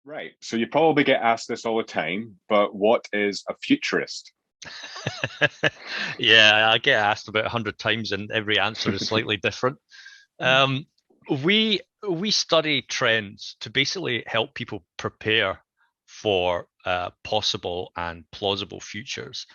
Right. So you probably get asked this all the time, but what is a futurist? Yeah, I get asked about 100 times, and every answer is slightly different. Um, we study trends to basically help people prepare for possible and plausible futures.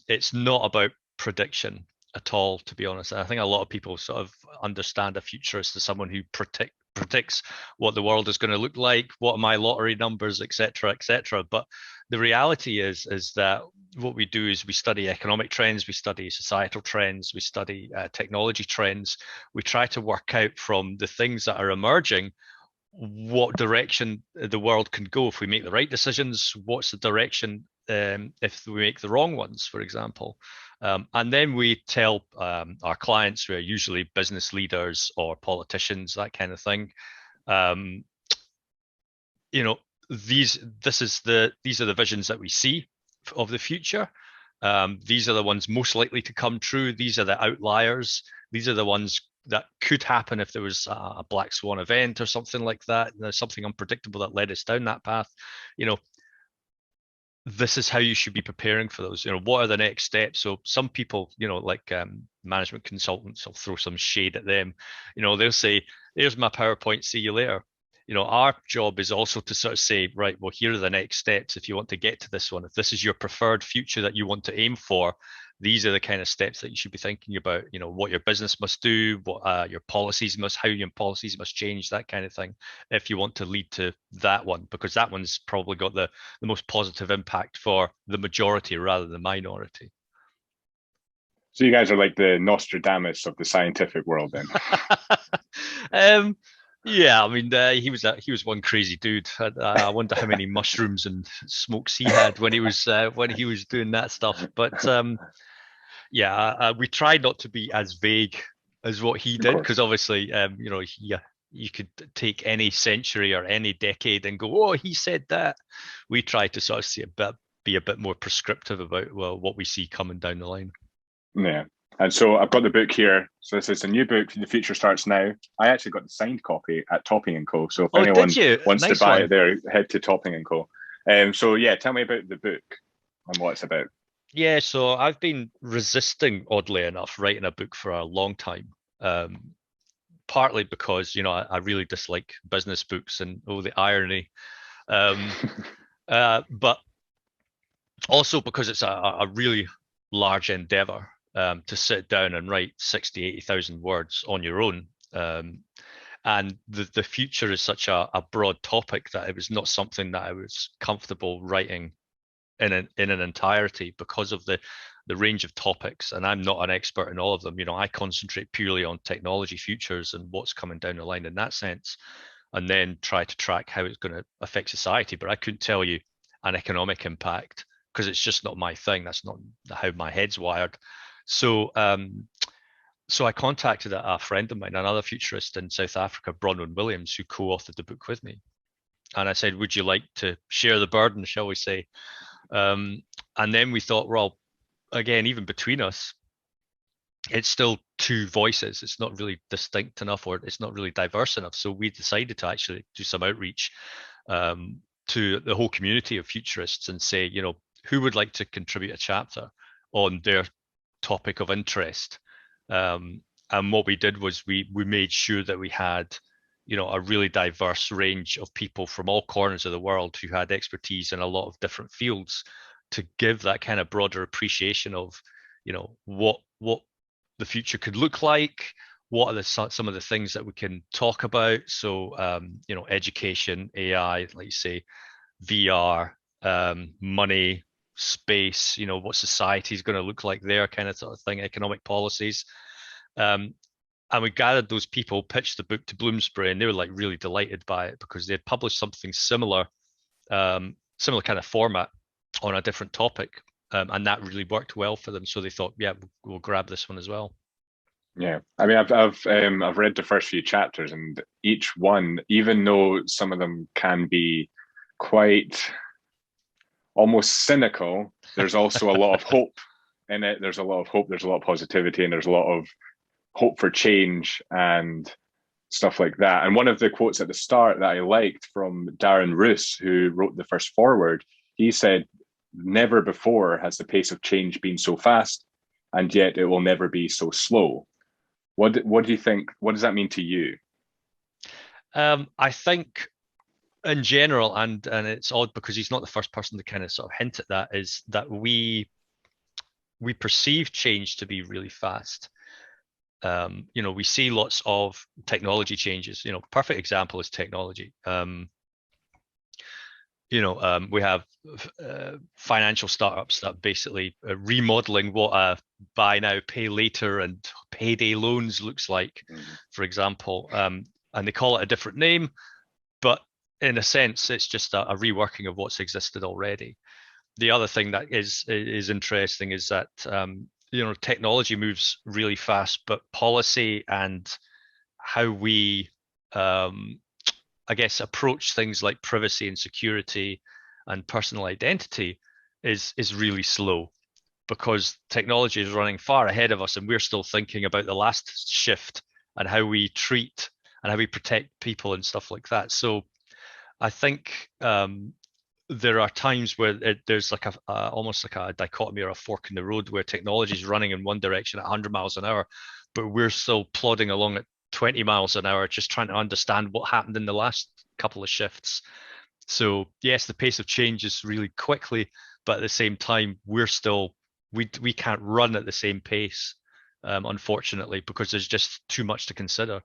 It's not about prediction at all, to be honest. I think a lot of people sort of understand a futurist as someone who predicts what the world is going to look like, what are my lottery numbers, etc., etc. But the reality is that what we do is we study economic trends, we study societal trends, we study technology trends. We try to work out from the things that are emerging what direction the world can go if we make the right decisions. What's the direction if we make the wrong ones, for example? And then we tell our clients, who are usually business leaders or politicians, that kind of thing, um, you know, these are the visions that we see of the future. These are the ones most likely to come true. These are the outliers. These are the ones that could happen if there was a black swan event or something like that. There's something unpredictable that led us down that path. You know, this is how you should be preparing for those. You know, what are the next steps? So some people, like management consultants, I'll throw some shade at them. They'll say, "Here's my PowerPoint. See you later." Our job is also to sort of say, right, well, here are the next steps. If you want to get to this one, if this is your preferred future that you want to aim for, these are the kind of steps that you should be thinking about. What your business must do, what how your policies must change, that kind of thing, if you want to lead to that one, because that one's probably got the most positive impact for the majority rather than the minority. So you guys are like the Nostradamus of the scientific world then. um, yeah, I mean, he was one crazy dude. I wonder how many mushrooms and smokes he had when he was doing that stuff. But yeah, we try not to be as vague as what he Of did, course. because obviously, you could take any century or any decade and go, oh, he said that. We try to sort of be a bit more prescriptive about, well, what we see coming down the line. Yeah. And so I've got the book here. So this is a new book. The future starts now. I actually got the signed copy at Topping and Co. So if Oh, did anyone you? wants to Nice buy one. it there, head to Topping and Co. So yeah, tell me about the book and what it's about. Yeah, so I've been resisting, oddly enough, writing a book for a long time. Partly because, I really dislike business books and all the irony. Um, but also because it's a really large endeavor to sit down and write 60, 80,000 words on your own. And the future is such a broad topic that it was not something that I was comfortable writing in an entirety, because of the range of topics, and I'm not an expert in all of them. I concentrate purely on technology futures and what's coming down the line in that sense, and then try to track how it's going to affect society. But I couldn't tell you an economic impact, because it's just not my thing. That's not how my head's wired. So I contacted a friend of mine, another futurist in South Africa, Bronwyn Williams, who co-authored the book with me. And I said, would you like to share the burden, shall we say? Um, and then we thought, well, again, even between us, it's still two voices. It's not really distinct enough, or it's not really diverse enough. So we decided to actually do some outreach to the whole community of futurists and say, who would like to contribute a chapter on their topic of interest? And what we did was we made sure that we had, a really diverse range of people from all corners of the world who had expertise in a lot of different fields, to give that kind of broader appreciation of, what the future could look like. What are some of the things that we can talk about? So, education, AI, like you say, VR, money, space, what society is going to look like there, kind of sort of thing, economic policies. Um, and we gathered those people, pitched the book to Bloomsbury, and they were like really delighted by it, because they had published something similar, similar kind of format on a different topic, and that really worked well for them. So they thought, yeah, we'll grab this one as well. Yeah, I mean, I've read the first few chapters, and each one, even though some of them can be quite almost cynical, there's also a lot of hope in it. There's a lot of hope. There's a lot of positivity, and there's a lot of hope for change. And stuff like that. And one of the quotes at the start that I liked from Darren Roos, who wrote the first foreword, he said, "Never before has the pace of change been so fast, and yet it will never be so slow." What do you think? What does that mean to you? I think in general, and it's odd because he's not the first person to kind of sort of hint at that, is that we perceive change to be really fast. We see lots of technology changes. Perfect example is technology. We have financial startups that basically remodeling what a buy now, pay later and payday loans looks like, for example. And they call it a different name, but in a sense, it's just a reworking of what's existed already. The other thing that is interesting is that technology moves really fast, but policy and how we I guess approach things like privacy and security and personal identity is really slow, because technology is running far ahead of us and we're still thinking about the last shift and how we treat and how we protect people and stuff like that. So I think there are times where there's like almost like a dichotomy or a fork in the road, where technology is running in one direction at 100 miles an hour, but we're still plodding along at 20 miles an hour, just trying to understand what happened in the last couple of shifts. So yes, the pace of change is really quickly, but at the same time, we can't run at the same pace, unfortunately, because there's just too much to consider.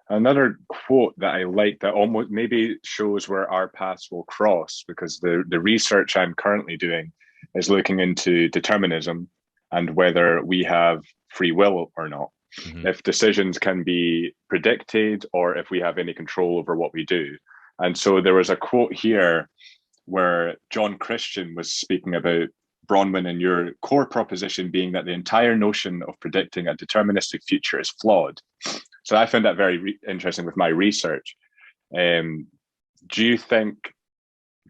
Another quote that I like that almost maybe shows where our paths will cross, because the research I'm currently doing is looking into determinism and whether we have free will or not. Mm-hmm. If decisions can be predicted or if we have any control over what we do. And so there was a quote here where John Christian was speaking about, Bronwyn, and your core proposition being that the entire notion of predicting a deterministic future is flawed. So I found that very interesting with my research. Do you think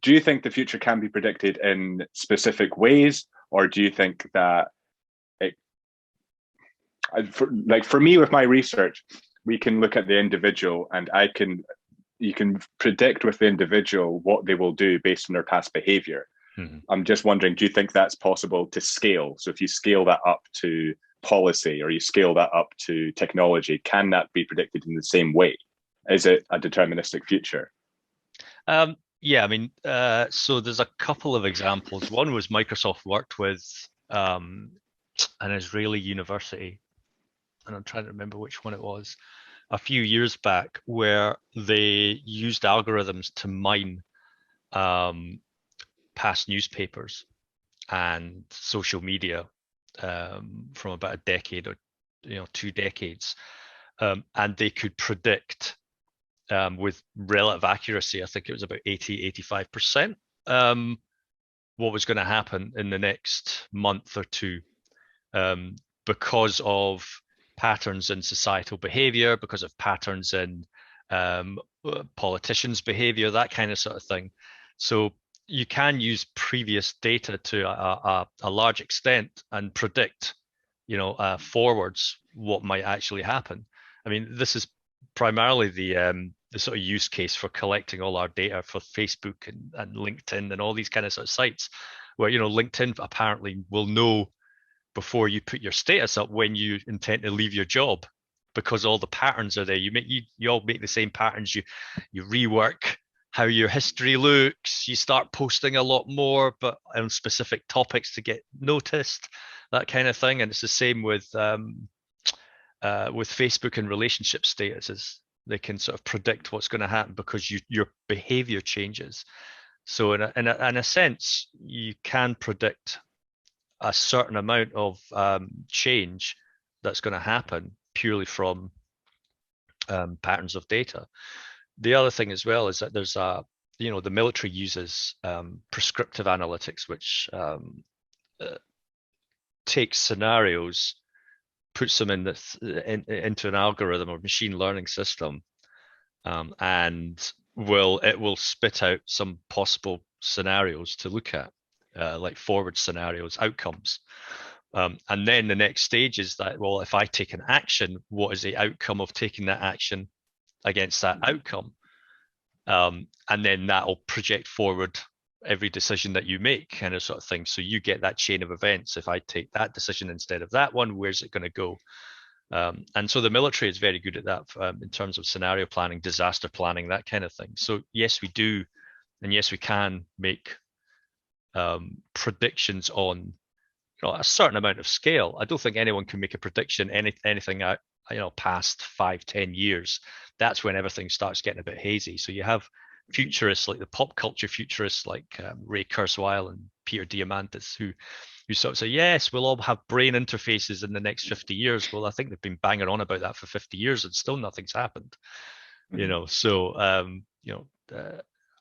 the future can be predicted in specific ways, or do you think that for me with my research, we can look at the individual and you can predict with the individual what they will do based on their past behavior. Mm-hmm. I'm just wondering, do you think that's possible to scale? So if you scale that up to policy or you scale that up to technology, can that be predicted in the same way? Is it a deterministic future? Yeah, I mean, so there's a couple of examples. One was Microsoft worked with an Israeli university, and I'm trying to remember which one it was, a few years back, where they used algorithms to mine past newspapers and social media from about a decade or 2 decades, and they could predict with relative accuracy, I think it was about 85%, what was going to happen in the next month or two, because of patterns in societal behavior, because of patterns in politicians' behavior, that kind of sort of thing. So you can use previous data to a large extent and predict, forwards what might actually happen. I mean, this is primarily the sort of use case for collecting all our data for Facebook and LinkedIn and all these kind of sort of sites, where LinkedIn apparently will know before you put your status up when you intend to leave your job, because all the patterns are there. You all make the same patterns. You rework how your history looks. You start posting a lot more, but on specific topics to get noticed, that kind of thing. And it's the same with Facebook and relationship statuses. They can sort of predict what's going to happen because your behavior changes. So in a sense, you can predict a certain amount of change that's going to happen purely from patterns of data. The other thing as well is that there's the military uses prescriptive analytics, which takes scenarios, puts them into an algorithm or machine learning system, and it will spit out some possible scenarios to look at, like forward scenarios, outcomes. And then the next stage is that, well, if I take an action, what is the outcome of taking that action against that outcome? And then that'll project forward every decision that you make, kind of sort of thing. So you get that chain of events. If I take that decision instead of that one, where's it going to go? And so the military is very good at that in terms of scenario planning, disaster planning, that kind of thing. So yes, we do, and yes, we can make predictions on a certain amount of scale. I don't think anyone can make a prediction anything out past 5-10 years. That's when everything starts getting a bit hazy. So you have futurists like the pop culture futurists like Ray Kurzweil and Peter Diamandis who sort of say, yes, we'll all have brain interfaces in the next 50 years. Well, I think they've been banging on about that for 50 years and still nothing's happened. So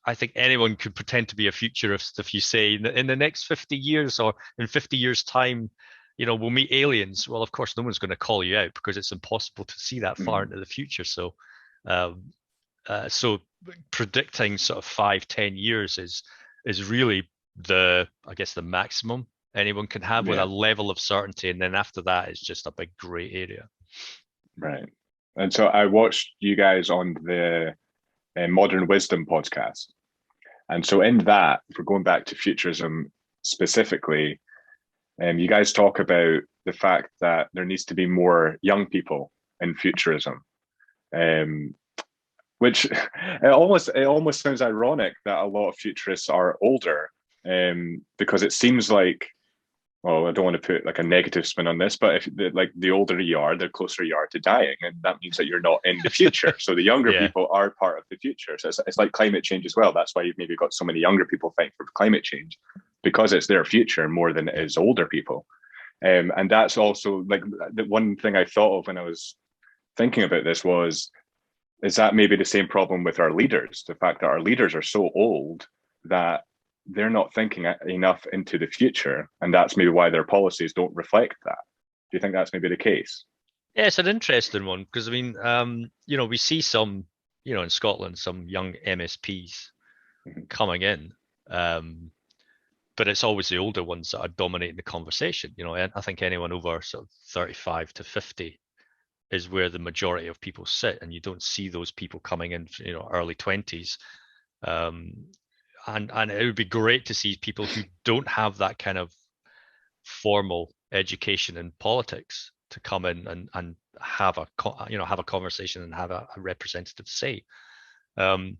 I think anyone could pretend to be a futurist if you say in the next 50 years or in 50 years time, we'll meet aliens. Well, of course, no one's going to call you out because it's impossible to see that far into the future. So predicting sort of 5-10 years is really the maximum anyone can have with a level of certainty, and then after that it's just a big gray area. Right. And so I watched you guys on the Modern Wisdom podcast, and so in that, if we're going back to futurism specifically, you guys talk about the fact that there needs to be more young people in futurism, which it almost sounds ironic that a lot of futurists are older, because it seems like, well, I don't want to put like a negative spin on this, but if the older you are, the closer you are to dying, and that means that you're not in the future. So the younger people are part of the future. So it's like climate change as well. That's why you've maybe got so many younger people fighting for climate change, because it's their future more than it is older people. And that's also like the one thing I thought of when I was thinking about this is that maybe the same problem with our leaders, the fact that our leaders are so old that they're not thinking enough into the future, and that's maybe why their policies don't reflect that. Do you think that's maybe the case? Yeah, it's an interesting one because I mean, we see some, in Scotland, some young MSPs coming in, but it's always the older ones that are dominating the conversation. I think anyone over sort of 35 to 50 is where the majority of people sit, and you don't see those people coming in, early 20s. And it would be great to see people who don't have that kind of formal education in politics to come in and have a conversation and have a representative say. And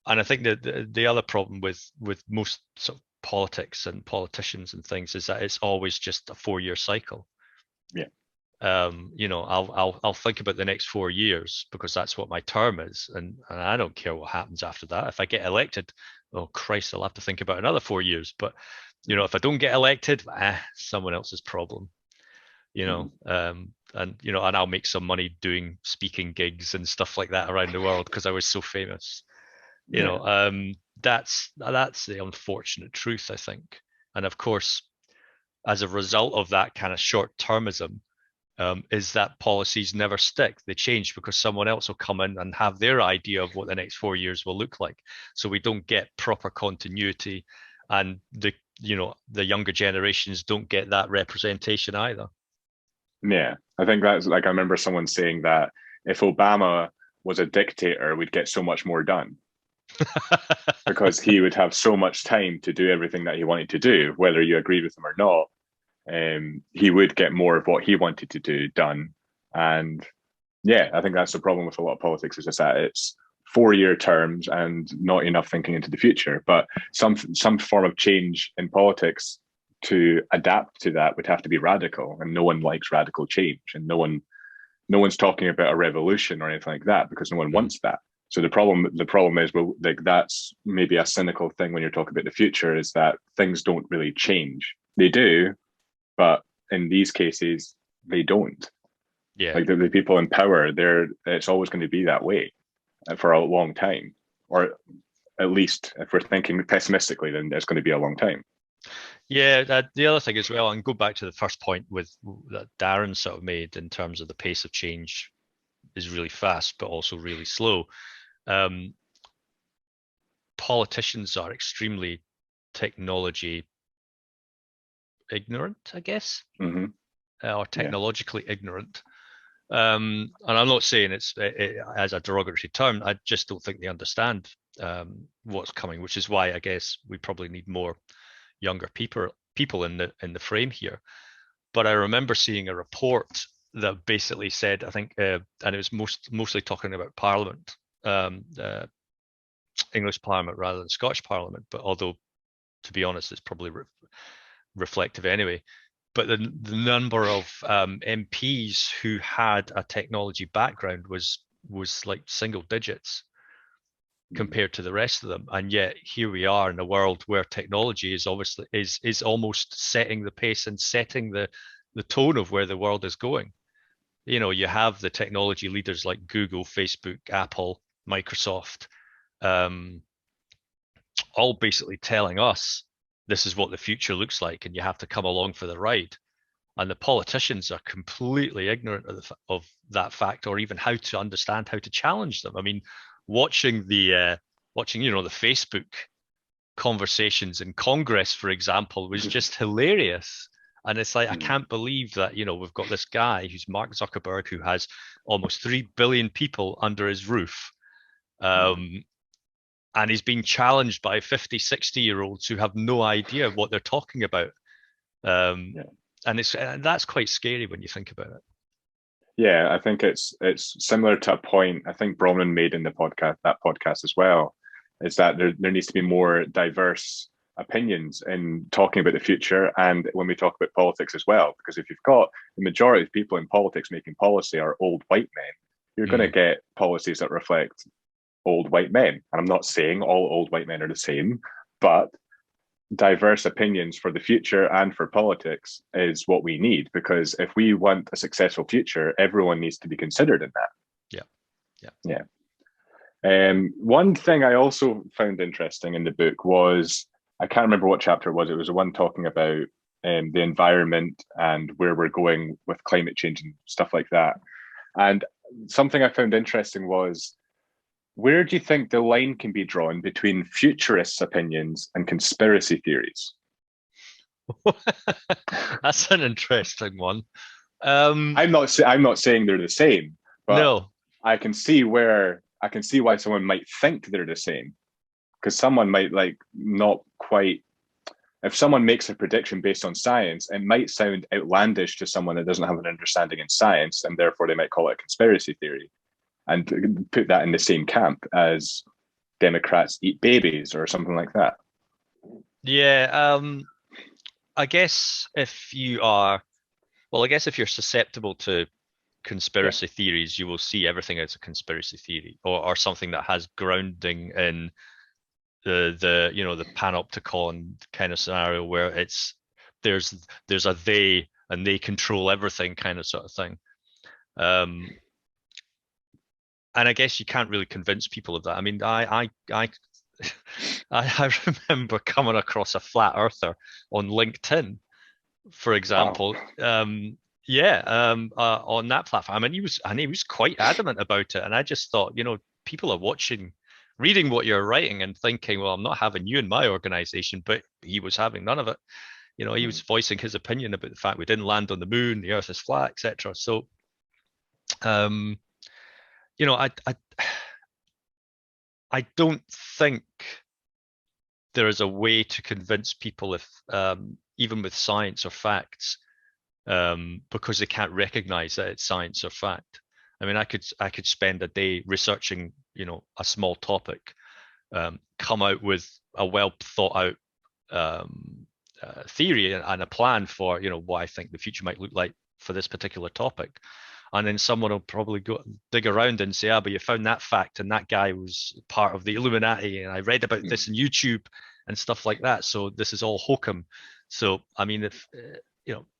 I think that the other problem with most sort of politics and politicians and things is that it's always just a 4-year cycle. Yeah. I'll think about the next 4 years because that's what my term is, and I don't care what happens after that. If I get elected, oh Christ, I'll have to think about another 4 years. But if I don't get elected, someone else's problem. And I'll make some money doing speaking gigs and stuff like that around the world because I was so famous. That's the unfortunate truth, I think. And of course, as a result of that kind of short-termism, is that policies never stick. They change because someone else will come in and have their idea of what the next 4 years will look like. So we don't get proper continuity, and the younger generations don't get that representation either. Yeah, I think that's like, I remember someone saying that if Obama was a dictator, we'd get so much more done because he would have so much time to do everything that he wanted to do, whether you agree with him or not. He would get more of what he wanted to do done. And yeah, I think that's the problem with a lot of politics, is just that it's 4-year terms and not enough thinking into the future. But some form of change in politics to adapt to that would have to be radical, and no one likes radical change, and no one's talking about a revolution or anything like that because no one wants that. So the problem is, well, like, that's maybe a cynical thing when you're talking about the future, is that things don't really change. They do, but in these cases, they don't. Yeah. Like the people in power, it's always going to be that way for a long time. Or at least if we're thinking pessimistically, then it's going to be a long time. Yeah, the other thing as well, and go back to the first point that Darren sort of made in terms of the pace of change is really fast, but also really slow. Politicians are extremely technology ignorant, I guess, Hmm. or Yeah. technologically ignorant. And I'm not saying it's as a derogatory term. I just don't think they understand what's coming, which is why I guess we probably need more younger people in the frame here. But I remember seeing a report that basically said, I think, and it was mostly talking about Parliament, English Parliament rather than Scottish Parliament. But although, to be honest, it's probably reflective anyway. But the number of MPs who had a technology background was like single digits compared to the rest of them, and yet here we are in a world where technology is obviously is almost setting the pace and setting the tone of where the world is going. You know, you have the technology leaders like Google, Facebook, Apple, Microsoft, um, all basically telling us this is what the future looks like, and you have to come along for the ride. And the politicians are completely ignorant of that fact, or even how to understand how to challenge them. I mean, watching the Facebook conversations in Congress, for example, was just hilarious. And it's like, I can't believe that, we've got this guy who's Mark Zuckerberg, who has almost 3 billion people under his roof. And he's being challenged by 50, 60-year-olds who have no idea what they're talking about. And that's quite scary when you think about it. Yeah, I think it's similar to a point I think Bronwyn made in that podcast as well, is that there needs to be more diverse opinions in talking about the future and when we talk about politics as well. Because if you've got the majority of people in politics making policy are old white men, you're going to get policies that reflect old white men. And I'm not saying all old white men are the same, but diverse opinions for the future and for politics is what we need, because if we want a successful future, everyone needs to be considered in that. Yeah. One thing I also found interesting in the book was, I can't remember what chapter it was. It was the one talking about the environment and where we're going with climate change and stuff like that. And something I found interesting was, where do you think the line can be drawn between futurists' opinions and conspiracy theories? That's an interesting one. I'm not saying they're the same, but no, I can see why someone might think they're the same, because someone might not quite. If someone makes a prediction based on science, it might sound outlandish to someone that doesn't have an understanding in science, and therefore they might call it a conspiracy theory and put that in the same camp as Democrats eat babies or something like that. Yeah, I guess if you're susceptible to conspiracy theories, you will see everything as a conspiracy theory, or something that has grounding in the panopticon kind of scenario where there's a they and they control everything kind of sort of thing. And I guess you can't really convince people of that. I mean, I remember coming across a flat earther on LinkedIn, for example. Wow. On that platform, and he was quite adamant about it. And I just thought, people are reading what you're writing and thinking, well, I'm not having you in my organization, but he was having none of it. He was voicing his opinion about the fact we didn't land on the moon, the earth is flat, etc. So, I don't think there is a way to convince people, if even with science or facts, because they can't recognize that it's science or fact. I mean, I could spend a day researching, a small topic, come out with a well thought out theory and a plan for, what I think the future might look like for this particular topic. And then someone will probably go dig around and say, but you found that fact, and that guy was part of the Illuminati, and I read about this on YouTube and stuff like that. So this is all hokum. So I mean, if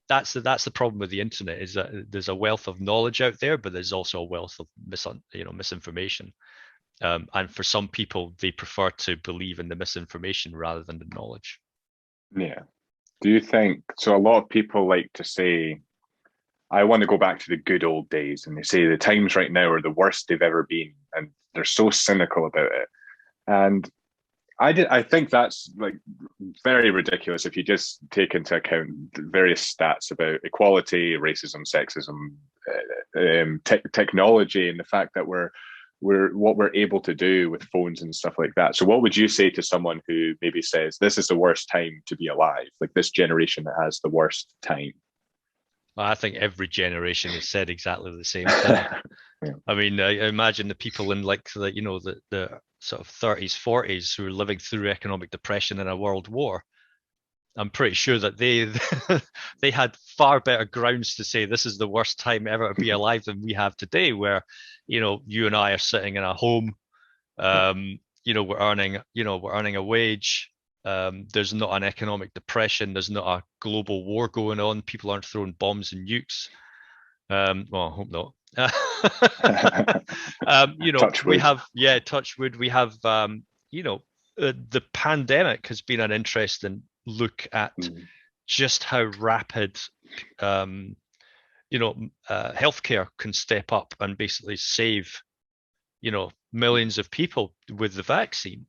that's the problem with the internet, is that there's a wealth of knowledge out there, but there's also a wealth of misinformation. And for some people, they prefer to believe in the misinformation rather than the knowledge. Yeah. Do you think so? A lot of people like to say, I want to go back to the good old days. And they say the times right now are the worst they've ever been. And they're so cynical about it. And I think that's like very ridiculous if you just take into account various stats about equality, racism, sexism, technology, and the fact that we're what we're able to do with phones and stuff like that. So, what would you say to someone who maybe says this is the worst time to be alive, like this generation that has the worst time? Well, I think every generation has said exactly the same thing. Yeah. I mean, I imagine the people in like the sort of 30s, 40s who are living through economic depression and a world war. I'm pretty sure that they they had far better grounds to say this is the worst time ever to be alive than we have today, where you and I are sitting in a home, we're earning a wage. There's not an economic depression. There's not a global war going on. People aren't throwing bombs and nukes. Well, I hope not. Touch We wood. have, touch wood. We have, the pandemic has been an interesting look at Mm. just how rapid, healthcare can step up and basically save, millions of people with the vaccine.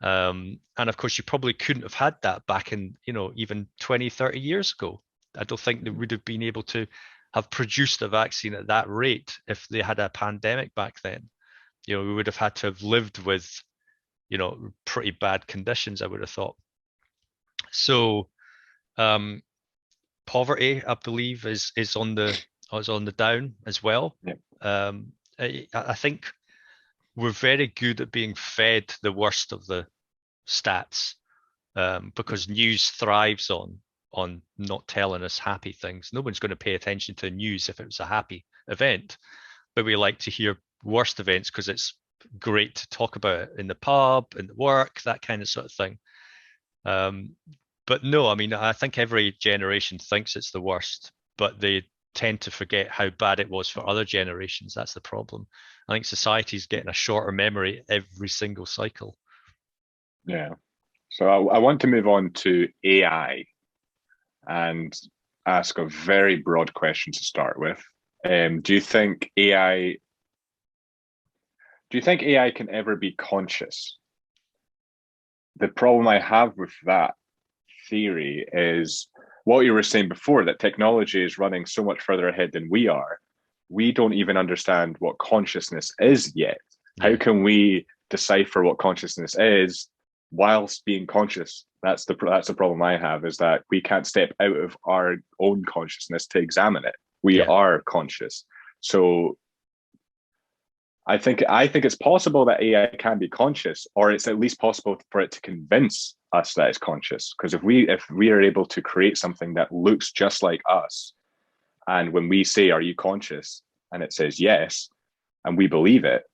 And of course, you probably couldn't have had that back in, even 20, 30 years ago. I don't think they would have been able to have produced a vaccine at that rate if they had a pandemic back then. We would have had to have lived with, pretty bad conditions, I would have thought. So, um, poverty, I believe, is on the down as well. Yeah. I think we're very good at being fed the worst of the stats, because news thrives on not telling us happy things. No one's going to pay attention to news if it was a happy event, but we like to hear worst events because it's great to talk about it in the pub, in the work, that kind of sort of thing. But no, I mean, I think every generation thinks it's the worst, but they tend to forget how bad it was for other generations. That's the problem. I think society's getting a shorter memory every single cycle. Yeah. So I want to move on to AI and ask a very broad question to start with. Do you think AI can ever be conscious? The problem I have with that theory is what you were saying before, that technology is running so much further ahead than we are. We don't even understand what consciousness is yet. Yeah. How can we decipher what consciousness is whilst being conscious? That's the problem I have, is that we can't step out of our own consciousness to examine it. We Yeah. are conscious. So I think it's possible that AI can be conscious, or it's at least possible for it to convince us that it's conscious. Because if we are able to create something that looks just like us, and when we say, "Are you conscious?" and it says yes, and we believe it,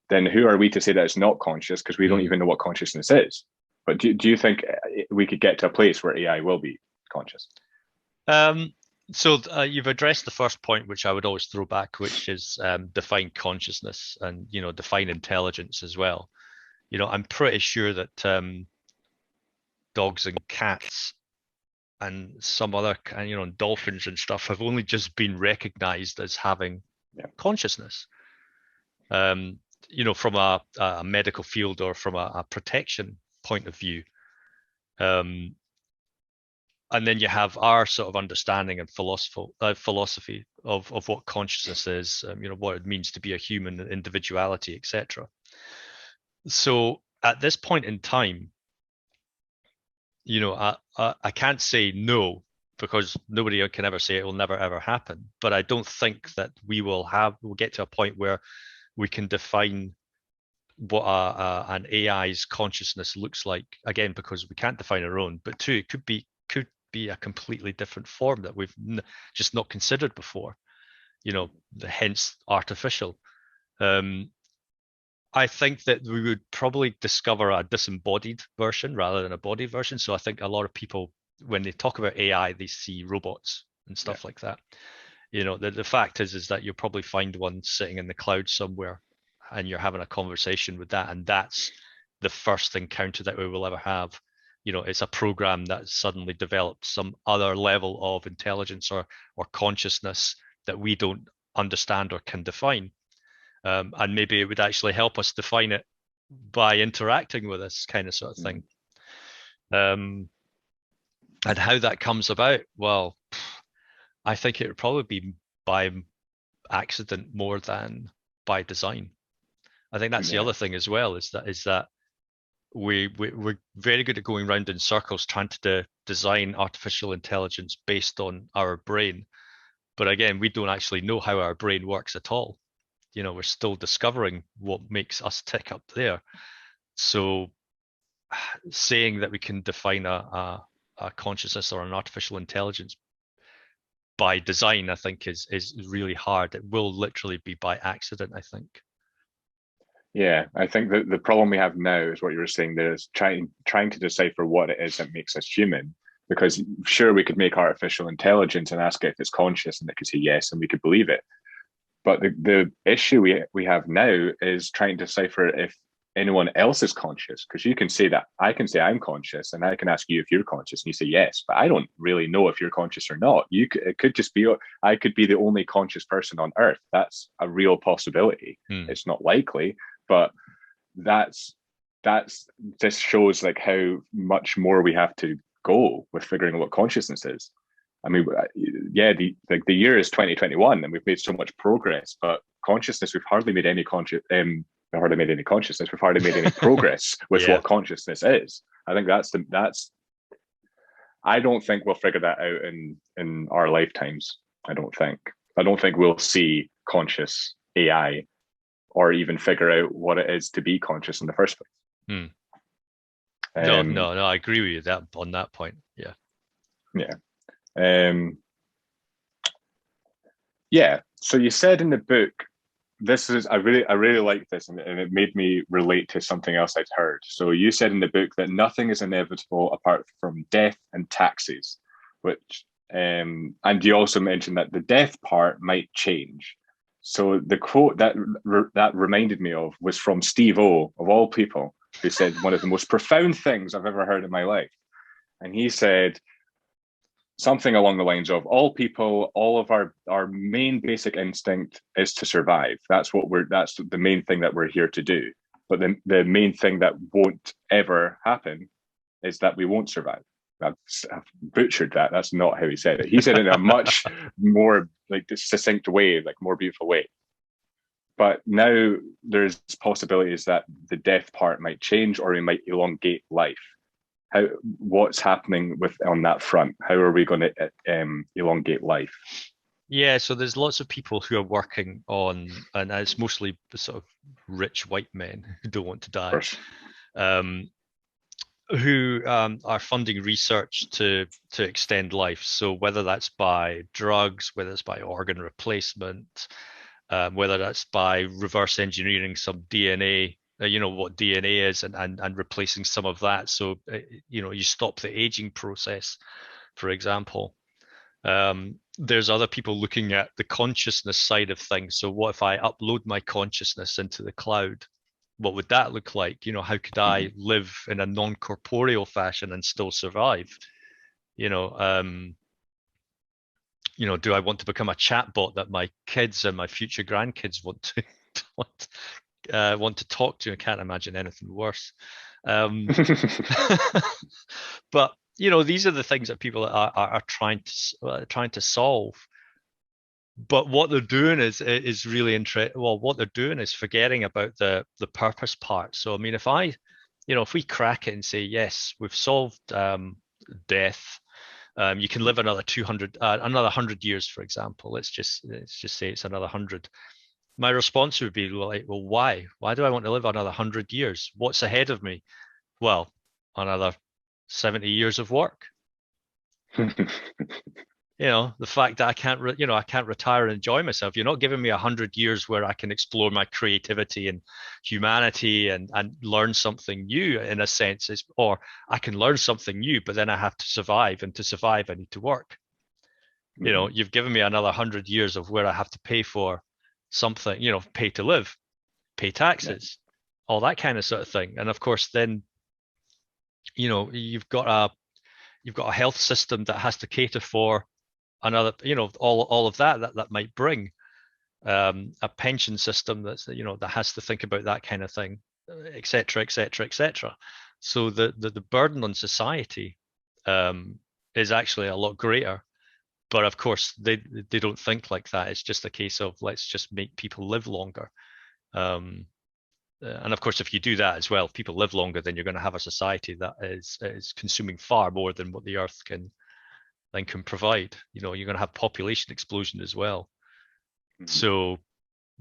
then who are we to say that it's not conscious? Because we don't even know what consciousness is. But do you think we could get to a place where AI will be conscious? So you've addressed the first point, which I would always throw back, which is define consciousness and define intelligence as well. I'm pretty sure that dogs and cats and some other dolphins and stuff have only just been recognized as having consciousness. From a medical field or from a protection point of view. And then you have our sort of understanding and philosophy of what consciousness is, what it means to be a human, individuality, etc. So at this point in time, I can't say no, because nobody can ever say it will never ever happen. But I don't think that we'll get to a point where we can define what an AI's consciousness looks like, again, because we can't define our own, but two, it could be a completely different form that we've just not considered before, hence artificial. I think that we would probably discover a disembodied version rather than a body version. So I think a lot of people, when they talk about AI, they see robots and stuff like that. The fact is that you'll probably find one sitting in the cloud somewhere, and you're having a conversation with that, and that's the first encounter that we will ever have. It's a program that suddenly developed some other level of intelligence or consciousness that we don't understand or can define. And maybe it would actually help us define it by interacting with us, kind of sort of thing. And how that comes about, well, I think it would probably be by accident more than by design. I think that's the other thing as well, is that we're very good at going round in circles trying to design artificial intelligence based on our brain. But again, we don't actually know how our brain works at all. We're still discovering what makes us tick up there. So saying that we can define a consciousness or an artificial intelligence by design, I think is really hard. It will literally be by accident, I think. Yeah, I think that the problem we have now is what you were saying there, is trying to decipher what it is that makes us human. Because sure, we could make artificial intelligence and ask it if it's conscious, and it could say yes, and we could believe it. But the issue we have now is trying to decipher if anyone else is conscious. Because you can say that I can say I'm conscious, and I can ask you if you're conscious, and you say yes, but I don't really know if you're conscious or not. It could just be I could be the only conscious person on Earth. That's a real possibility. It's not likely, but that's this shows like how much more we have to go with figuring out what consciousness is. I mean, yeah, the year is 2021, and we've made so much progress, but consciousness, we've hardly made any consciousness. We've hardly made any progress with what consciousness is. I think that's. I don't think we'll figure that out in our lifetimes. I don't think we'll see conscious AI or even figure out what it is to be conscious in the first place. No, I agree with you on that point. Yeah. Yeah. So you said in the book, I really like this, and it made me relate to something else I'd heard. So you said in the book that nothing is inevitable apart from death and taxes, which and you also mentioned that the death part might change. So the quote that reminded me of was from Steve-O, of all people, who said one of the most profound things I've ever heard in my life. And he said something along the lines of, all people, all of our main basic instinct is to survive. That's the main thing that we're here to do. But the main thing that won't ever happen is that we won't survive. I've butchered that. That's not how he said it. He said it in a much more like succinct way, like more beautiful way. But now there's possibilities that the death part might change, or we might elongate life. What's happening on that front? How are we going to elongate life? Yeah, so there's lots of people who are working on, and it's mostly the sort of rich white men who don't want to die, who are funding research to extend life. So whether that's by drugs, whether it's by organ replacement, whether that's by reverse engineering some DNA, what DNA is, and replacing some of that. So you stop the aging process, for example. There's other people looking at the consciousness side of things. So what if I upload my consciousness into the cloud? What would that look like? How could I live in a non-corporeal fashion and still survive? Do I want to become a chatbot that my kids and my future grandkids want to talk to? I can't imagine anything worse. But these are the things that people are trying to solve. But what they're doing is really interesting. Well, what they're doing is forgetting about the purpose part. So I mean, if we crack it and say yes, we've solved death, you can live another 100 years, for example. Let's just say it's another 100. My response would be like, well, why? Why do I want to live another 100 years? What's ahead of me? Well, another 70 years of work. The fact that I can't retire and enjoy myself. You're not giving me 100 years where I can explore my creativity and humanity and learn something new, in a sense, or I can learn something new, but then I have to survive, and to survive I need to work. You've given me another 100 years of where I have to pay for something, pay to live, pay taxes, all that kind of sort of thing. And of course, then, you've got a health system that has to cater for another, all of that might bring a pension system that has to think about that kind of thing. etc., etc., etc. So the burden on society is actually a lot greater. But of course, they don't think like that. It's just a case of let's just make people live longer. And of course, if you do that as well, if people live longer, then you're going to have a society that is consuming far more than what the Earth can provide. You know, you're going to have population explosion as well. So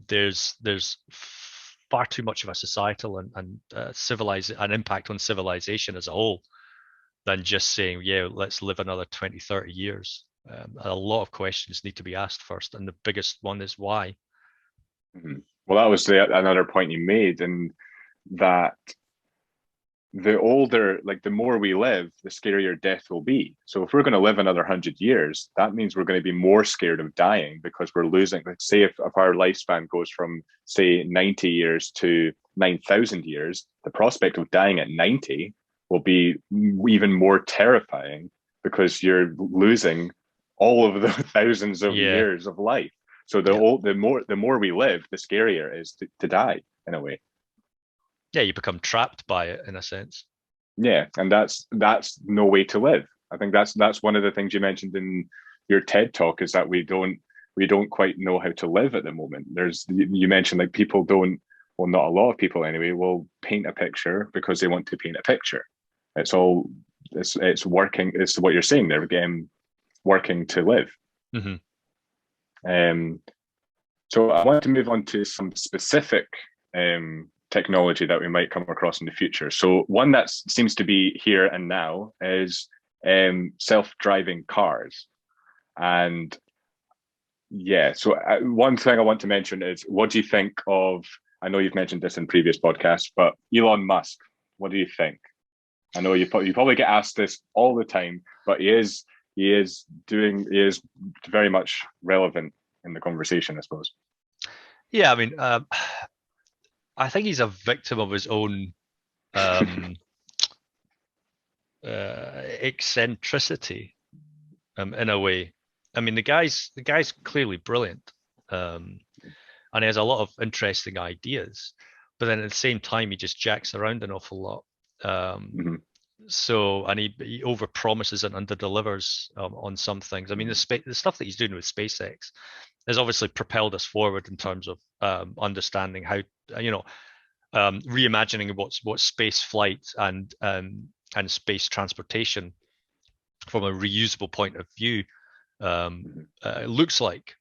there's far too much of a societal and an impact on civilization as a whole than just saying, yeah, let's live another 20, 30 years. A lot of questions need to be asked first, and the biggest one is why. Well, that was another point you made, and that the older, like the more we live, the scarier death will be. So if we're going to live another 100 years, that means we're going to be more scared of dying because we're losing. Like, say if our lifespan goes from say 90 years to 9,000 years, the prospect of dying at 90 will be even more terrifying because you're losing all of the thousands of years of life. So the more we live, the scarier it is to die in a way. Yeah, you become trapped by it in a sense. Yeah, and that's no way to live. I think that's one of the things you mentioned in your TED talk is that we don't quite know how to live at the moment. You mentioned like people don't, well, not a lot of people anyway, will paint a picture because they want to paint a picture. It's working. It's what you're saying there again, working to live. So I want to move on to some specific technology that we might come across in the future. So one that seems to be here and now is self-driving cars. And yeah, so one thing I want to mention is, what do you think of, I know you've mentioned this in previous podcasts, but Elon Musk, what do you think? I know you probably get asked this all the time, but he is very much relevant in the conversation, I suppose. Yeah, I mean, I think he's a victim of his own eccentricity, in a way. I mean, the guy's clearly brilliant, and he has a lot of interesting ideas. But then at the same time, he just jacks around an awful lot. So, and he over promises and under delivers on some things. I mean, the stuff that he's doing with SpaceX has obviously propelled us forward in terms of understanding how, reimagining what space flight and space transportation from a reusable point of view looks like.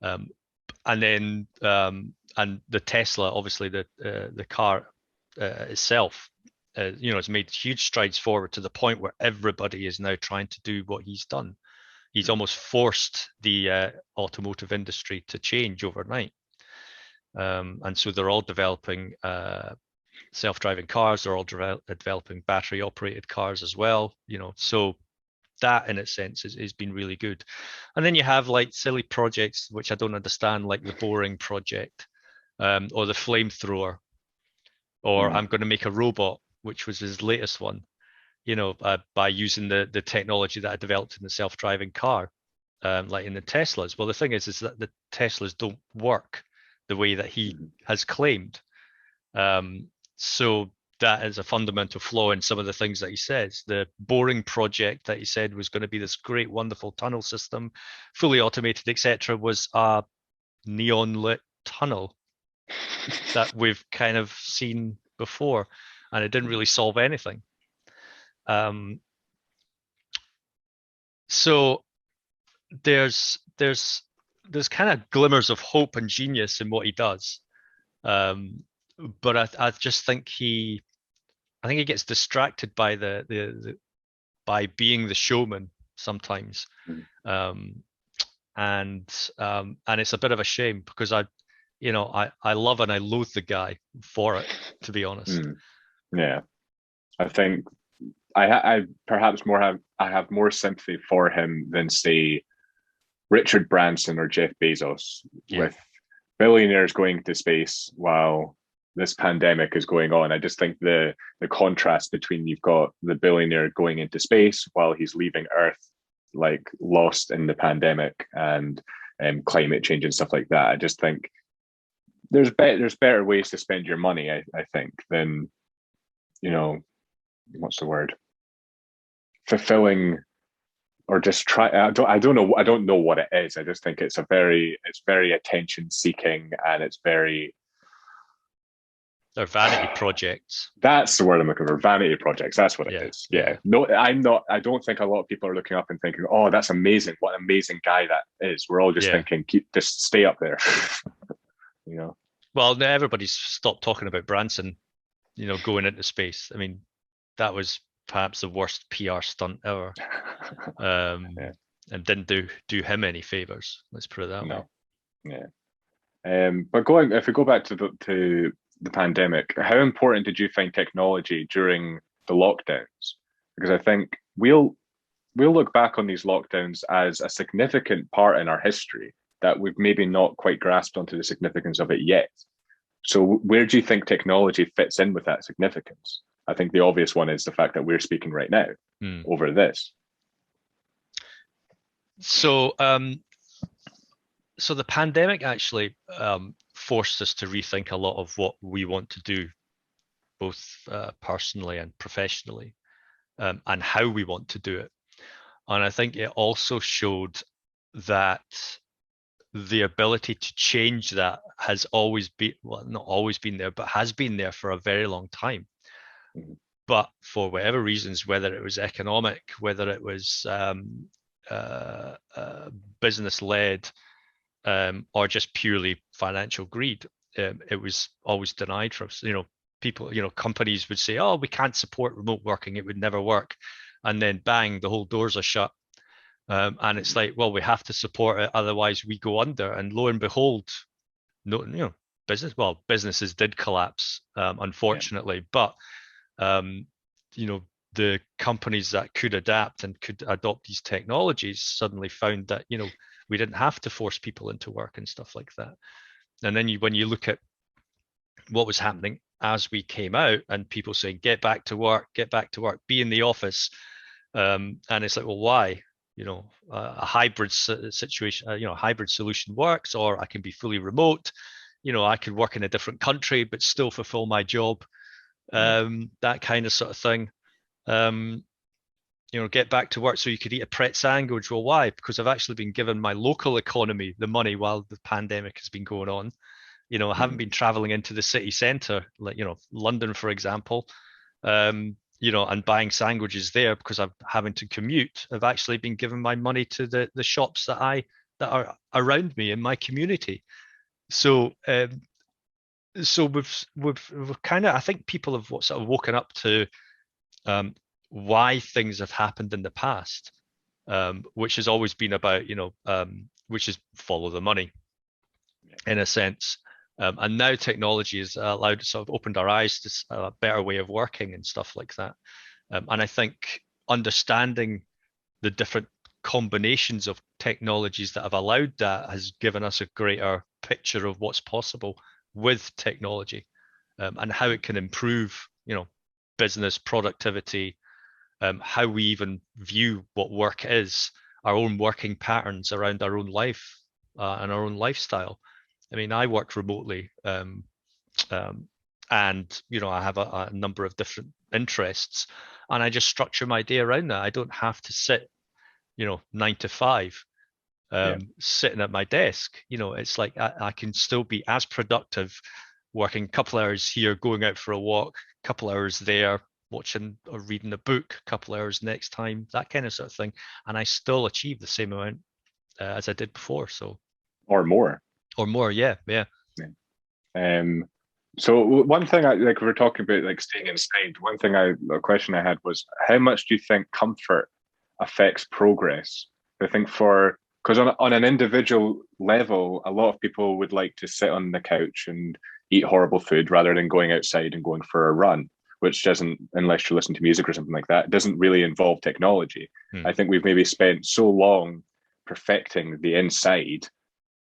And then and the Tesla, obviously the car itself, it's made huge strides forward to the point where everybody is now trying to do what he's done. He's almost forced the automotive industry to change overnight. And so they're all developing self-driving cars. They're all developing battery-operated cars as well. So that in its sense has been really good. And then you have like silly projects which I don't understand, like the Boring project, or the flamethrower, or I'm going to make a robot, which was his latest one. By using the technology that I developed in the self-driving car, like in the Teslas. Well, the thing is that the Teslas don't work the way that he has claimed. So that is a fundamental flaw in some of the things that he says. The Boring project that he said was going to be this great, wonderful tunnel system, fully automated, etc., was a neon lit tunnel that we've kind of seen before, and it didn't really solve anything. So there's kind of glimmers of hope and genius in what he does, but I just think he gets distracted by by being the showman sometimes, and it's a bit of a shame because I love and I loathe the guy for it, to be honest. Yeah, I think I perhaps I have more sympathy for him than say Richard Branson or Jeff Bezos, with billionaires going to space while this pandemic is going on. I just think the contrast between, you've got the billionaire going into space while he's leaving Earth, like lost in the pandemic and climate change and stuff like that. I just think there's better ways to spend your money, I think, than, you know, what's the word, fulfilling, or just try. I don't know what it is. I just think it's very attention seeking, and it's very, They're vanity projects. that's the word I'm looking for. Vanity projects. That's what it Yeah, is. Yeah. yeah, No, I'm not. I don't think a lot of people are looking up and thinking, "Oh, that's amazing! What an amazing guy that is." We're all just yeah. thinking, "Keep just stay up there." you know. Well, now everybody's stopped talking about Branson, going into space. I mean, that was perhaps the worst PR stunt ever, yeah. and didn't do him any favors. Let's put it that way. No. Yeah. But going, if we go back to the pandemic, how important did you find technology during the lockdowns? Because I think we'll look back on these lockdowns as a significant part in our history that we've maybe not quite grasped onto the significance of it yet. So where do you think technology fits in with that significance? I think the obvious one is the fact that we're speaking right now over this. So, so the pandemic actually forced us to rethink a lot of what we want to do, both personally and professionally, and how we want to do it. And I think it also showed that the ability to change that has always been, well, not always been there, but has been there for a very long time. Mm-hmm. But for whatever reasons, whether it was economic, whether it was business led, or just purely financial greed, it was always denied from us. People, companies would say, "Oh, we can't support remote working; it would never work," and then bang, the whole doors are shut. And it's like, well, we have to support it, otherwise we go under. And lo and behold, no, businesses did collapse, unfortunately. Yeah. But the companies that could adapt and could adopt these technologies suddenly found that we didn't have to force people into work and stuff like that. And then when you look at what was happening as we came out, and people saying, get back to work, be in the office, and it's like, well, why? A hybrid situation, hybrid solution works, or I can be fully remote. I could work in a different country but still fulfill my job. That kind of sort of thing. Get back to work so you could eat a Pret sandwich. Well, why? Because I've actually been given my local economy the money while the pandemic has been going on. I haven't been traveling into the city centre, like, London, for example, and buying sandwiches there because I'm having to commute. I've actually been giving my money to the shops that are around me in my community. So we've kind of, I think people have sort of woken up to why things have happened in the past, which has always been about, which is follow the money in a sense. And now technology has allowed, sort of opened our eyes to a better way of working and stuff like that. And I think understanding the different combinations of technologies that have allowed that has given us a greater picture of what's possible with technology, and how it can improve, business productivity, how we even view what work is, our own working patterns around our own life, and our own lifestyle. I mean, I work remotely, and I have a number of different interests, and I just structure my day around that. I don't have to sit, 9 to 5, sitting at my desk. It's like I can still be as productive working a couple hours here, going out for a walk, a couple hours there, watching or reading a book, a couple hours next time, that kind of sort of thing, and I still achieve the same amount as I did before. So, or more. Yeah. So one thing like we were talking about, like staying inside. A question I had was, how much do you think comfort affects progress? I think because on an individual level, a lot of people would like to sit on the couch and eat horrible food rather than going outside and going for a run, which doesn't, unless you listen to music or something like that, doesn't really involve technology. I think we've maybe spent so long perfecting the inside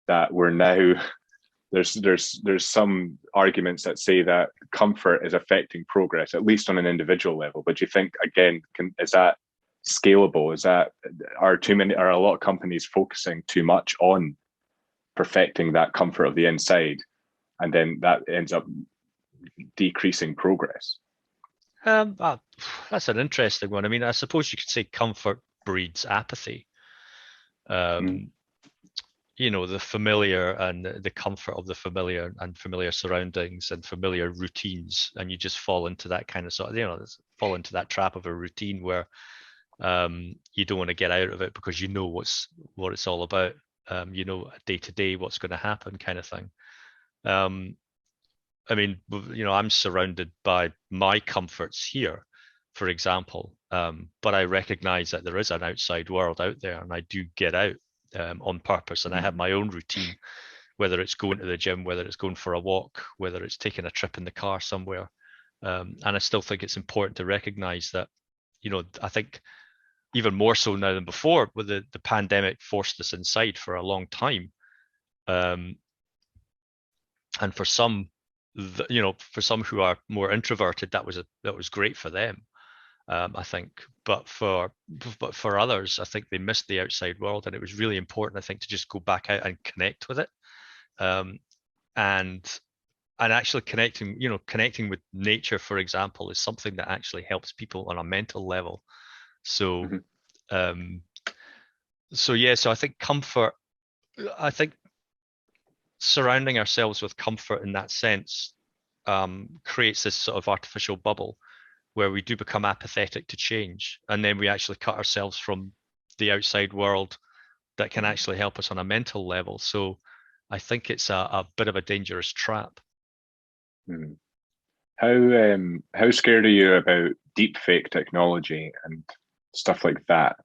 that we're now, there's some arguments that say that comfort is affecting progress, at least on an individual level. But do you think, again, is that scalable? Are a lot of companies focusing too much on perfecting that comfort of the inside, and then that ends up decreasing progress. That's an interesting one. I mean, I suppose you could say comfort breeds apathy. Mm. The familiar and the comfort of the familiar and familiar surroundings and familiar routines, and you just fall into that kind of fall into that trap of a routine where you don't want to get out of it because you know what it's all about. Day to day what's going to happen, kind of thing. I mean, I'm surrounded by my comforts here, for example, but I recognize that there is an outside world out there, and I do get out on purpose, and I have my own routine, whether it's going to the gym, whether it's going for a walk, whether it's taking a trip in the car somewhere. And I still think it's important to recognize that, I think even more so now than before, with the pandemic forced us inside for a long time. And for some, for some who are more introverted, that was great for them. I think, but for others, I think they missed the outside world, and it was really important, I think, to just go back out and connect with it, and actually connecting with nature, for example, is something that actually helps people on a mental level. So, so I think comfort. I think surrounding ourselves with comfort in that sense creates this sort of artificial bubble where we do become apathetic to change, and then we actually cut ourselves from the outside world that can actually help us on a mental level. So I think it's a bit of a dangerous trap. How scared are you about deep fake technology and stuff like that?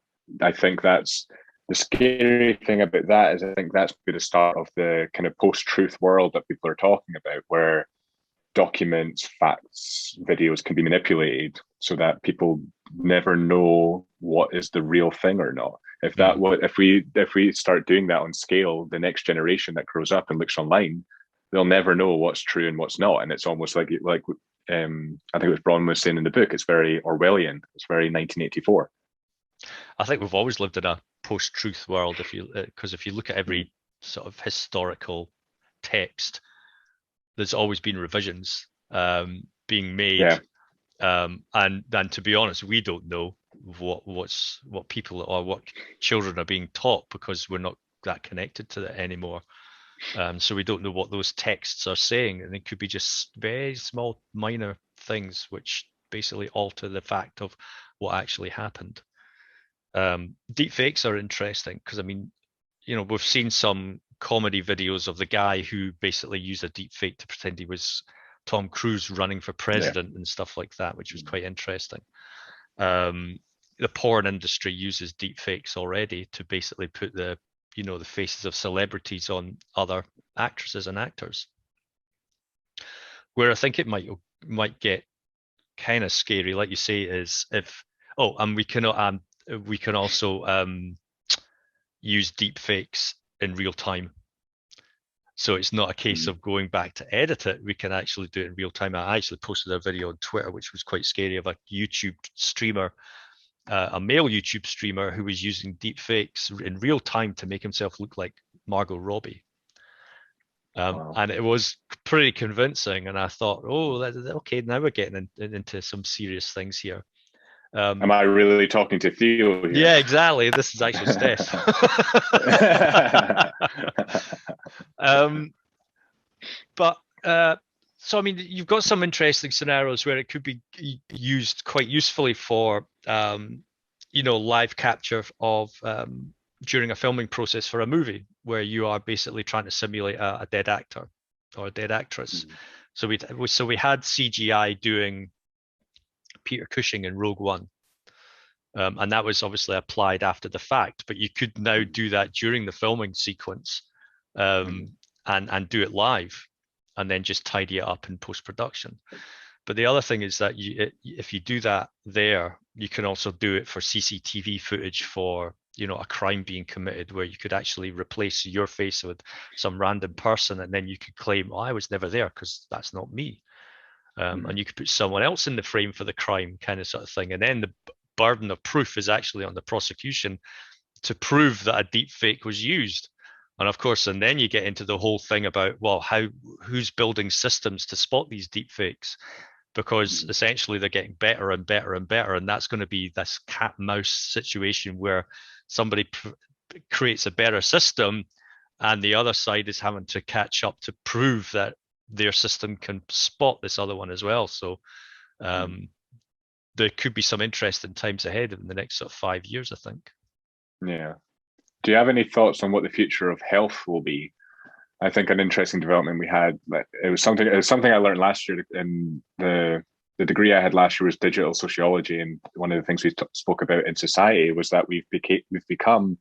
I think that's the scary thing about that is I think that's the start of the kind of post-truth world that people are talking about, where documents, facts, videos can be manipulated so that people never know what is the real thing or not. If we start doing that on scale, the next generation that grows up and looks online, they'll never know what's true and what's not. And it's almost like I think it was Bronwyn was saying in the book, it's very Orwellian. It's very 1984. I think we've always lived in a post-truth world, because if you look at every sort of historical text, there's always been revisions being made, and to be honest, we don't know what people or what children are being taught because we're not that connected to it anymore. So we don't know what those texts are saying, and it could be just very small, minor things which basically alter the fact of what actually happened. Deep fakes are interesting because, I mean, we've seen some comedy videos of the guy who basically used a deep fake to pretend he was Tom Cruise running for president and stuff like that, which was quite interesting. The porn industry uses deep fakes already to basically put the faces of celebrities on other actresses and actors. Where I think it might get kind of scary, like you say, is and we can also use deep fakes in real time. So it's not a case of going back to edit it. We can actually do it in real time. I actually posted a video on Twitter, which was quite scary, of a YouTube streamer, a male YouTube streamer who was using deep fakes in real time to make himself look like Margot Robbie. Wow. And it was pretty convincing. And I thought, okay, now we're getting into some serious things here. Am I really talking to Theo here? Yeah, exactly. This is actually Steph. So I mean, you've got some interesting scenarios where it could be used quite usefully for live capture of during a filming process for a movie where you are basically trying to simulate a dead actor or a dead actress. So we had CGI doing Peter Cushing in Rogue One. And that was obviously applied after the fact, but you could now do that during the filming sequence and do it live and then just tidy it up in post-production. But the other thing is that if you do that there, you can also do it for CCTV footage for a crime being committed, where you could actually replace your face with some random person, and then you could claim, I was never there because that's not me. And you could put someone else in the frame for the crime, kind of sort of thing. And then the burden of proof is actually on the prosecution to prove that a deep fake was used. And of course, and then you get into the whole thing about, well, who's building systems to spot these deep fakes? Because essentially they're getting better and better and better, and that's going to be this cat mouse situation where somebody creates a better system, and the other side is having to catch up to prove that their system can spot this other one as well. So there could be some interesting times ahead in the next sort of 5 years, I think. Yeah. Do you have any thoughts on what the future of health will be? I think an interesting development we had, it was something I learned last year in the degree I had last year was digital sociology, and one of the things we spoke about in society was that we've become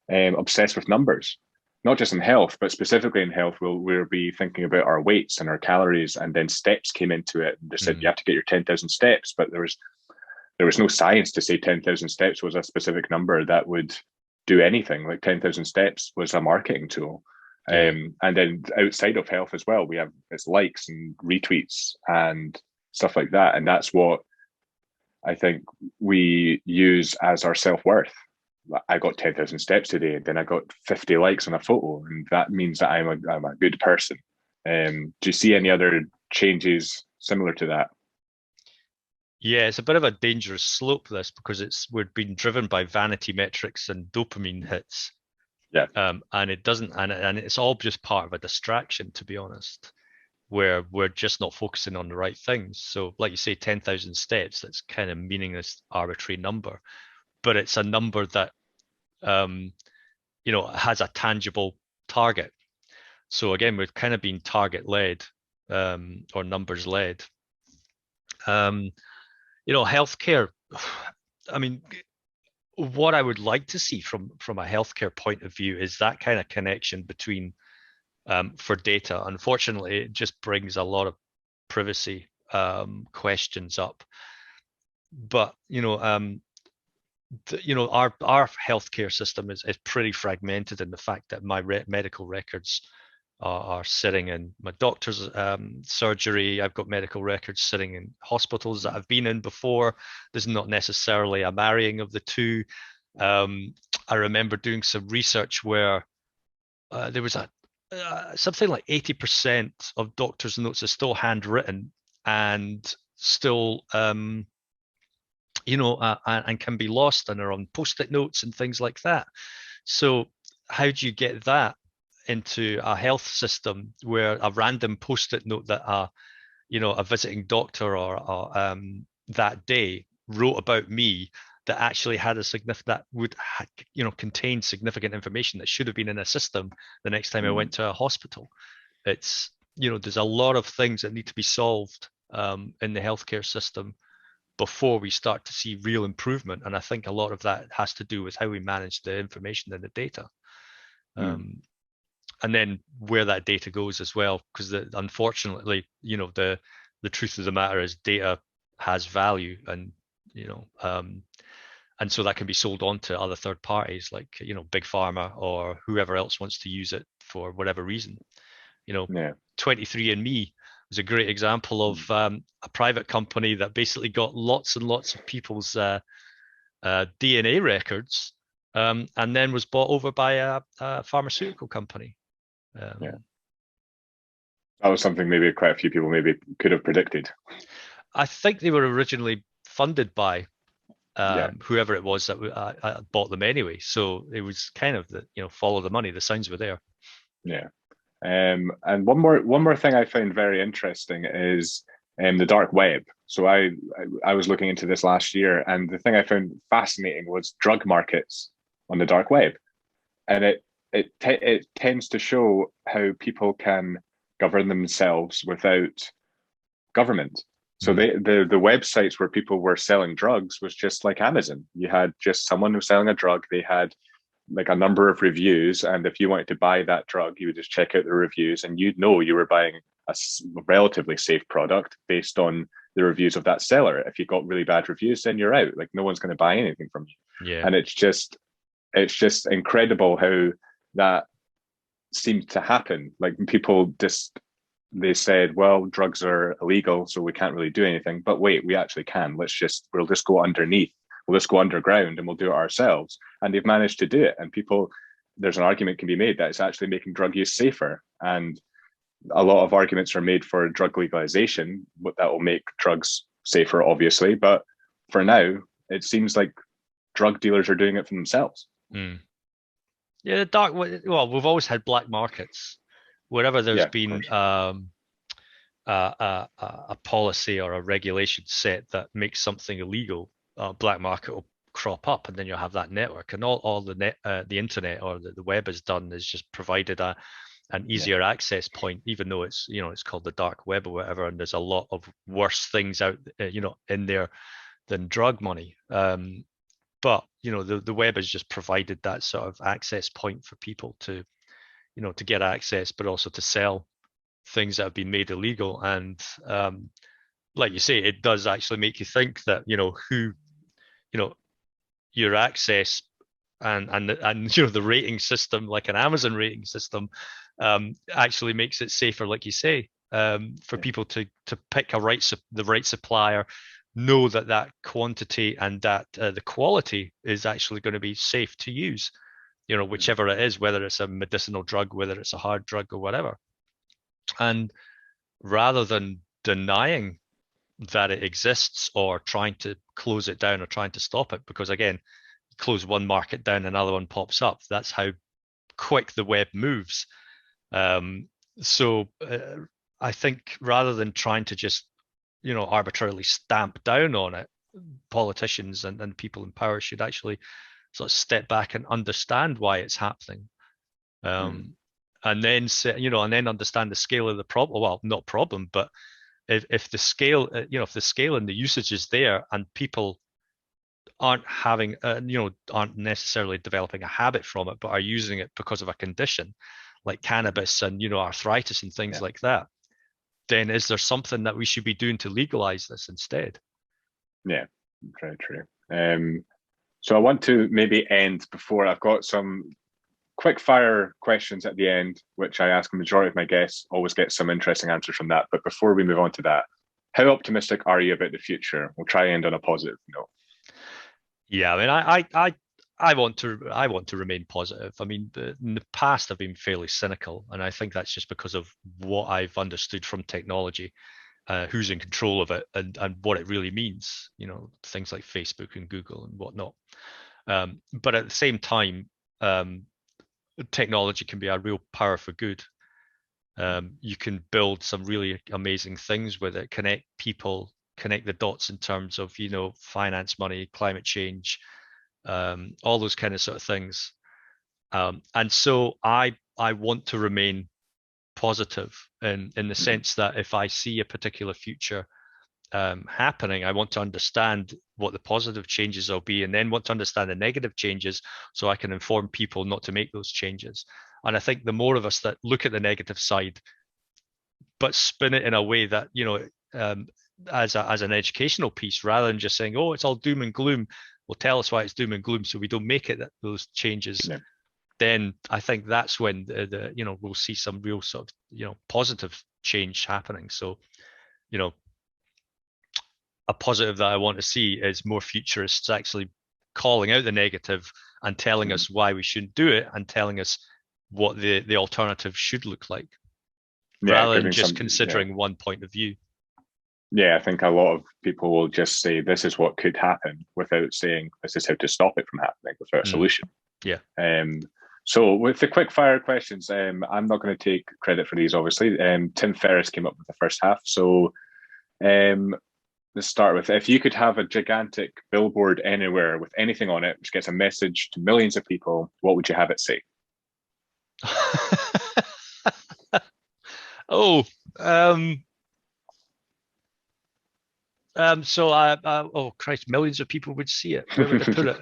obsessed with numbers, not just in health, but specifically in health. We'll be thinking about our weights and our calories, and then steps came into it. And they said you have to get your 10,000 steps, but there was no science to say 10,000 steps was a specific number that would do anything. Like 10,000 steps was a marketing tool. Yeah. And then outside of health as well, we have it's likes and retweets and stuff like that. And that's what I think we use as our self-worth. I got 10,000 steps today, then I got 50 likes on a photo, and that means that I'm a good person. Do you see any other changes similar to that? Yeah, it's a bit of a dangerous slope, this, because we're being driven by vanity metrics and dopamine hits. Yeah. And it doesn't, and it's all just part of a distraction, to be honest, where we're just not focusing on the right things. So, like you say, 10,000 steps, that's kind of meaningless, arbitrary number, but it's a number that, has a tangible target. So again, we've kind of been target led, or numbers led. Healthcare. I mean, what I would like to see from a healthcare point of view is that kind of connection between, for data. Unfortunately, it just brings a lot of privacy questions up. But our healthcare system is pretty fragmented in the fact that my medical records are sitting in my doctor's surgery. I've got medical records sitting in hospitals that I've been in before. There's not necessarily a marrying of the two. I remember doing some research where there was something like 80% of doctors' notes are still handwritten and still, and can be lost and are on post-it notes and things like that. So how do you get that into a health system where a random post-it note that a visiting doctor or that day wrote about me that actually had that would contain significant information that should have been in a system the next time I went to a hospital? It's there's a lot of things that need to be solved in the healthcare system before we start to see real improvement, and I think a lot of that has to do with how we manage the information and the data. And then where that data goes as well, because unfortunately, the truth of the matter is data has value, and and so that can be sold on to other third parties like big pharma or whoever else wants to use it for whatever reason. 23andMe was a great example of a private company that basically got lots and lots of people's DNA records, and then was bought over by a pharmaceutical company. That was something maybe quite a few people maybe could have predicted. I think they were originally funded by whoever it was that I bought them anyway. So it was kind of follow the money. The signs were there. Yeah. And one more thing I found very interesting is the dark web. So I was looking into this last year, and the thing I found fascinating was drug markets on the dark web, and it tends to show how people can govern themselves without government. So the websites where people were selling drugs was just like Amazon. You had just someone who was selling a drug. They had like a number of reviews, and if you wanted to buy that drug, you would just check out the reviews, and you'd know you were buying a relatively safe product based on the reviews of that seller. If you got really bad reviews, then you're out. Like no one's going to buy anything from you. Yeah. And it's just incredible how that seemed to happen. Like people they said, well, drugs are illegal, so we can't really do anything. But wait, we actually can. We'll just go underneath. We'll just go underground and we'll do it ourselves. And they've managed to do it. And people there's an argument can be made that it's actually making drug use safer. And a lot of arguments are made for drug legalization, but that will make drugs safer, obviously. But for now, it seems like drug dealers are doing it for themselves. Mm. Yeah, the dark. Well, we've always had black markets. Wherever there's been a policy or a regulation set that makes something illegal, black market will crop up, and then you'll have that network. And all the internet or the web has done is just provided an easier access point, even though it's it's called the dark web or whatever, and there's a lot of worse things out in there than drug money. But the web has just provided that sort of access point for people to to get access, but also to sell things that have been made illegal. And like you say, it does actually make you think that who your access and the rating system, like an Amazon rating system, actually makes it safer, like you say, for people to pick the right supplier, know that quantity and that the quality is actually going to be safe to use, whichever it is, whether it's a medicinal drug, whether it's a hard drug or whatever. And rather than denying that it exists or trying to close it down or trying to stop it, because again, close one market down, another one pops up. That's how quick the web moves. So I think rather than trying to just arbitrarily stamp down on it, politicians and people in power should actually sort of step back and understand why it's happening, and then and then understand the scale of the problem. Well, not problem, but if the scale, if the scale and the usage is there, and people aren't having, aren't necessarily developing a habit from it, but are using it because of a condition like cannabis and arthritis and things like that, then is there something that we should be doing to legalize this instead? Yeah, very true. So I want to maybe end before I've got some quick fire questions at the end, which I ask the majority of my guests, always get some interesting answers from that. But before we move on to that, how optimistic are you about the future? We'll try and end on a positive note. Yeah, I mean, I want to remain positive. I mean, in the past I've been fairly cynical, and I think that's just because of what I've understood from technology, who's in control of it, and what it really means. Things like Facebook and Google and whatnot. But at the same time, technology can be a real power for good. You can build some really amazing things with it, connect people, connect the dots in terms of finance, money, climate change, all those kind of sort of things. And so I want to remain positive in the sense that if I see a particular future happening, I want to understand what the positive changes will be, and then want to understand the negative changes so I can inform people not to make those changes. And I think the more of us that look at the negative side, but spin it in a way that, as an educational piece, rather than just saying, oh, it's all doom and gloom, well, tell us why it's doom and gloom so we don't make it those changes. Yeah. Then I think that's when we'll see some real sort of, positive change happening. So, a positive that I want to see is more futurists actually calling out the negative and telling us why we shouldn't do it, and telling us what the alternative should look like, rather than just considering one point of view. Yeah, I think a lot of people will just say this is what could happen without saying this is how to stop it from happening, without a solution. Yeah. So with the quick fire questions, I'm not going to take credit for these, obviously. Tim Ferriss came up with the first half. So let's start with, if you could have a gigantic billboard anywhere with anything on it, which gets a message to millions of people, what would you have it say? Oh Christ, millions of people would see it. Where would I put it?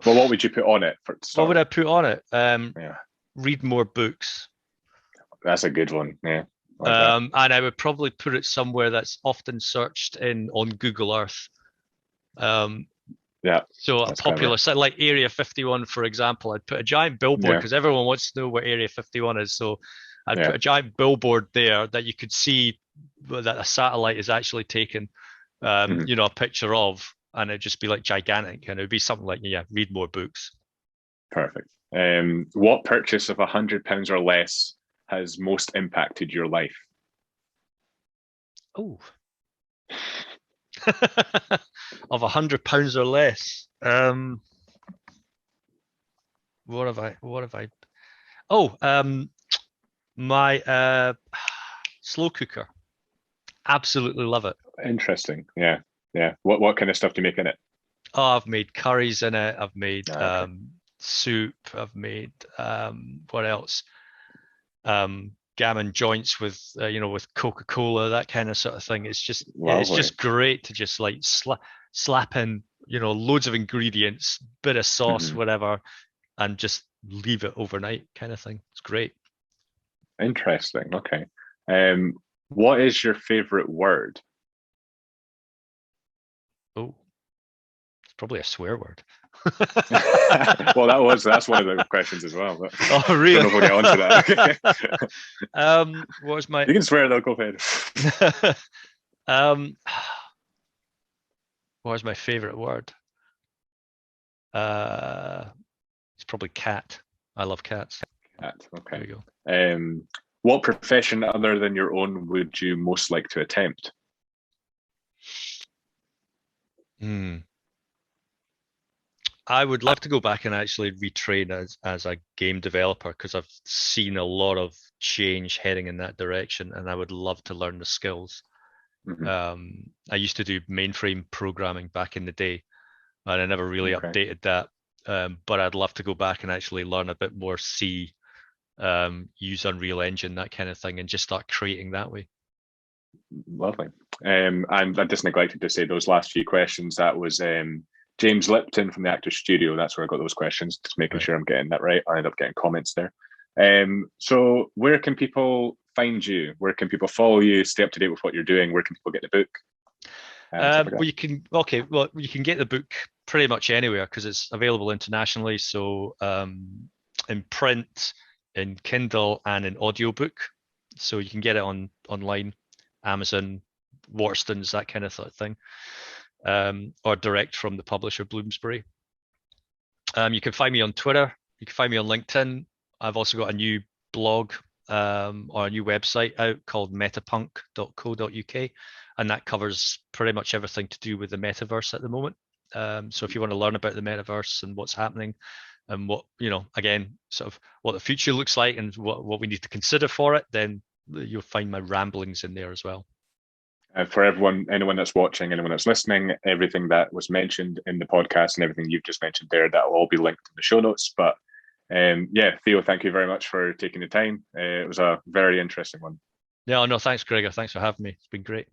Well, what would you put on it? What would I put on it? Read more books. That's a good one. Yeah. And I would probably put it somewhere that's often searched on Google Earth. Yeah. So a popular site like Area 51, for example, I'd put a giant billboard because everyone wants to know what Area 51 is. So I'd put a giant billboard there that you could see that a satellite is actually taken, a picture of, and it'd just be like gigantic, and it'd be something like, read more books. Perfect. What purchase of £100 or less has most impacted your life? Oh, of £100 or less. What have I? What have I? Oh, my slow cooker. Absolutely love it. Interesting. Yeah. Yeah. What kind of stuff do you make in it? Oh, I've made curries in it. I've made Okay. soup. I've made what else? Gammon joints with with Coca-Cola, that kind of sort of thing. It's Lovely. just great to just like slap in loads of ingredients, bit of sauce, Hmm. whatever, and just leave it overnight, kind of thing. It's great. Interesting. Okay. Um, what is your favorite word? Oh, it's probably a swear word. Well, that's one of the questions as well, but Oh, don't really? know if we'll get onto that. What was my You can swear though, go ahead. um what was my favorite word? Uh it's probably cat. I love cats. Cat, There okay. we go. What profession other than your own would you most like to attempt? Hmm. I would love to go back and actually retrain as a game developer because I've seen a lot of change heading in that direction, and I would love to learn the skills. Hmm. I used to do mainframe programming back in the day, and I never really Okay. updated that. But I'd love to go back and actually learn a bit more C, use Unreal Engine, that kind of thing, and just start creating that way. Lovely. I just neglected to say those last few questions. That was James Lipton from the Actors Studio. That's where I got those questions, just making Right. sure I'm getting that right. I ended up getting comments there. So where can people find you? Where can people follow you, stay up to date with what you're doing? Where can people get the book? Stuff like Well, that. you can get the book pretty much anywhere because it's available internationally. So in print, in Kindle, and in audiobook. So you can get it online, Amazon, Waterstones, that kind of thing, or direct from the publisher, Bloomsbury. You can find me on Twitter. You can find me on LinkedIn. I've also got a new blog or a new website out called metapunk.co.uk, and that covers pretty much everything to do with the metaverse at the moment. So if you want to learn about the metaverse and what's happening and what, again, sort of what the future looks like and what we need to consider for it, then you'll find my ramblings in there as well. For everyone, anyone that's watching, anyone that's listening, everything that was mentioned in the podcast and everything you've just mentioned there, that will all be linked in the show notes. But yeah, Theo, thank you very much for taking the time. It was a very interesting one. Yeah, no, thanks, Gregor. Thanks for having me. It's been great.